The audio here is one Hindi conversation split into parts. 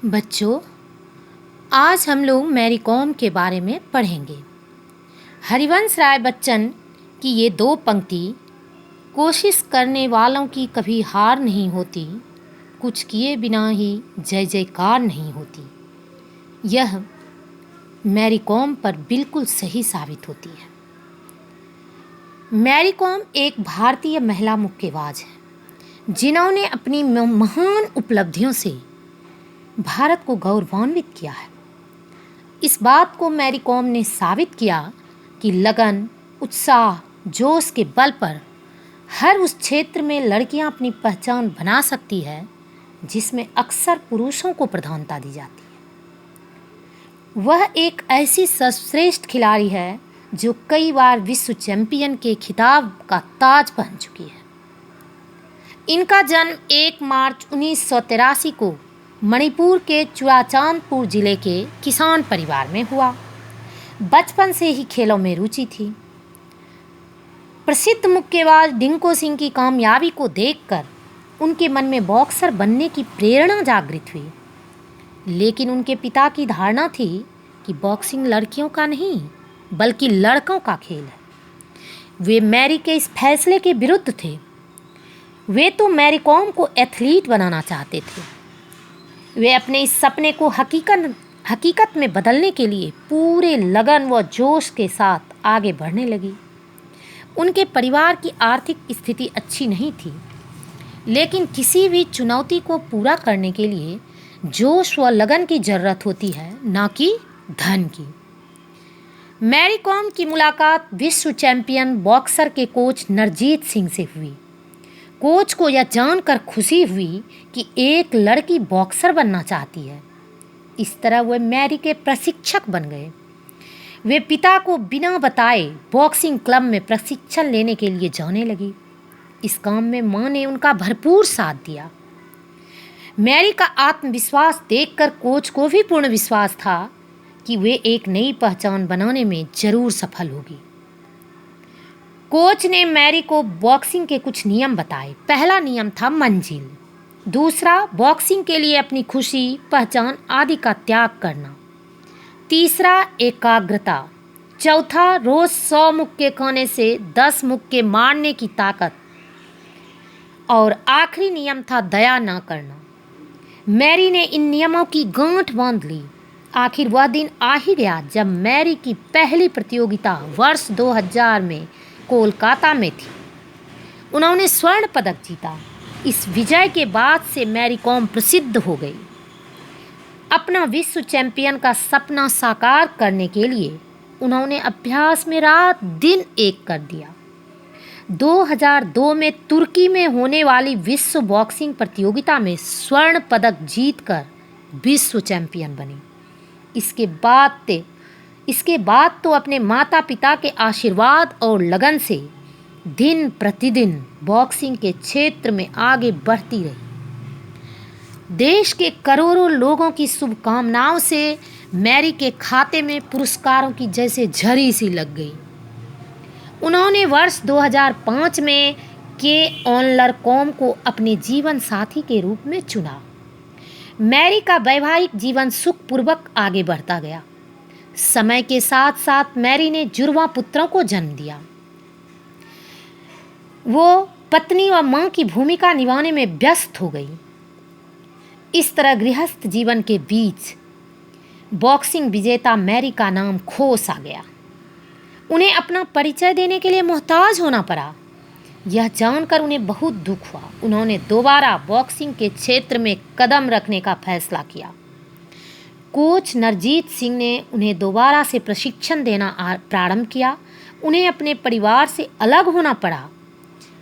बच्चों, आज हम लोग मैरी कॉम के बारे में पढ़ेंगे। हरिवंश राय बच्चन की ये दो पंक्ति, कोशिश करने वालों की कभी हार नहीं होती, कुछ किए बिना ही जय जयकार नहीं होती, यह मैरी कॉम पर बिल्कुल सही साबित होती है। मैरी कॉम एक भारतीय महिला मुक्केबाज है जिन्होंने अपनी महान उपलब्धियों से भारत को गौरवान्वित किया है। इस बात को मैरी कॉम ने साबित किया कि लगन, उत्साह, जोश के बल पर हर उस क्षेत्र में लड़कियां अपनी पहचान बना सकती है जिसमें अक्सर पुरुषों को प्रधानता दी जाती है। वह एक ऐसी सर्वश्रेष्ठ खिलाड़ी है जो कई बार विश्व चैंपियन के खिताब का ताज पहन चुकी है। इनका जन्म 1 मार्च 1983 को मणिपुर के चुराचांदपुर जिले के किसान परिवार में हुआ। बचपन से ही खेलों में रुचि थी। प्रसिद्ध मुक्केबाज डिंको सिंह की कामयाबी को देखकर उनके मन में बॉक्सर बनने की प्रेरणा जागृत हुई, लेकिन उनके पिता की धारणा थी कि बॉक्सिंग लड़कियों का नहीं बल्कि लड़कों का खेल है। वे मैरी के इस फैसले के विरुद्ध थे। वे तो मैरी कॉम को एथलीट बनाना चाहते थे। वे अपने इस सपने को हकीकत में बदलने के लिए पूरे लगन व जोश के साथ आगे बढ़ने लगी। उनके परिवार की आर्थिक स्थिति अच्छी नहीं थी, लेकिन किसी भी चुनौती को पूरा करने के लिए जोश व लगन की ज़रूरत होती है, ना कि धन की। मैरी कॉम की मुलाकात विश्व चैंपियन बॉक्सर के कोच नरजीत सिंह से हुई। कोच को यह जानकर खुशी हुई कि एक लड़की बॉक्सर बनना चाहती है। इस तरह वे मैरी के प्रशिक्षक बन गए। वे पिता को बिना बताए बॉक्सिंग क्लब में प्रशिक्षण लेने के लिए जाने लगी। इस काम में मां ने उनका भरपूर साथ दिया। मैरी का आत्मविश्वास देखकर कोच को भी पूर्ण विश्वास था कि वे एक नई पहचान बनाने में जरूर सफल होगी। कोच ने मैरी को बॉक्सिंग के कुछ नियम बताए। पहला नियम था मंजिल, दूसरा बॉक्सिंग के लिए अपनी खुशी, पहचान आदि का त्याग करना, तीसरा एकाग्रता, चौथा रोज 100 मुक्के खाने से 10 मुक्के मारने की ताकत, और आखिरी नियम था दया ना करना। मैरी ने इन नियमों की गांठ बांध ली। आखिर वह दिन आ ही गया जब मैरी की पहली प्रतियोगिता वर्ष 2000 में कोलकाता में थी। उन्होंने स्वर्ण पदक जीता। इस विजय के बाद से मैरी कॉम प्रसिद्ध हो गई। अपना विश्व चैंपियन का सपना साकार करने के लिए उन्होंने अभ्यास में रात दिन एक कर दिया। 2002 में तुर्की में होने वाली विश्व बॉक्सिंग प्रतियोगिता में स्वर्ण पदक जीतकर विश्व चैंपियन बनी। इसके बाद तो अपने माता पिता के आशीर्वाद और लगन से दिन प्रतिदिन बॉक्सिंग के क्षेत्र में आगे बढ़ती रही। देश के करोड़ों लोगों की शुभकामनाओं से मैरी के खाते में पुरस्कारों की जैसे झड़ी सी लग गई। उन्होंने वर्ष 2005 में के ऑनलर कॉम को अपने जीवन साथी के रूप में चुना। मैरी का वैवाहिक जीवन सुखपूर्वक आगे बढ़ता गया। समय के साथ साथ मैरी ने जुड़वा पुत्रों को जन्म दिया। वो पत्नी और मां की भूमिका निभाने में व्यस्त हो गई। इस तरह गृहस्थ जीवन के बीच बॉक्सिंग विजेता मैरी का नाम खोस आ गया। उन्हें अपना परिचय देने के लिए मोहताज होना पड़ा। यह जानकर उन्हें बहुत दुख हुआ। उन्होंने दोबारा बॉक्सिंग के क्षेत्र में कदम रखने का फैसला किया। कोच नरजीत सिंह ने उन्हें दोबारा से प्रशिक्षण देना प्रारंभ किया। उन्हें अपने परिवार से अलग होना पड़ा।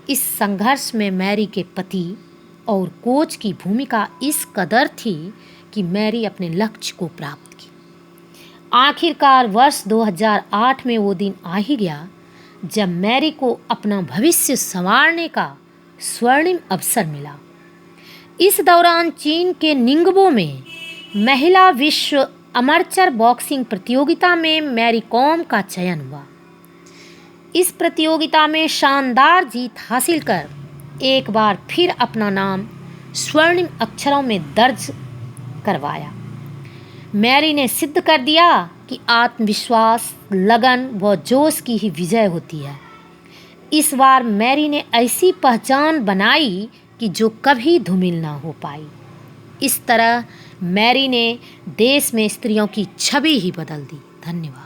इस संघर्ष में मैरी के पति और कोच की भूमिका इस कदर थी कि मैरी अपने लक्ष्य को प्राप्त की। आखिरकार वर्ष 2008 में वो दिन आ ही गया जब मैरी को अपना भविष्य संवारने का स्वर्णिम अवसर मिला। इस दौरान चीन के निंगबो में महिला विश्व अमरचर बॉक्सिंग प्रतियोगिता में मैरी कॉम का चयन हुआ। इस प्रतियोगिता में शानदार जीत हासिल कर एक बार फिर अपना नाम स्वर्णिम अक्षरों में दर्ज करवाया। मैरी ने सिद्ध कर दिया कि आत्मविश्वास, लगन व जोश की ही विजय होती है। इस बार मैरी ने ऐसी पहचान बनाई कि जो कभी धूमिल ना हो पाई। इस तरह मैरी ने देश में स्त्रियों की छवि ही बदल दी। धन्यवाद।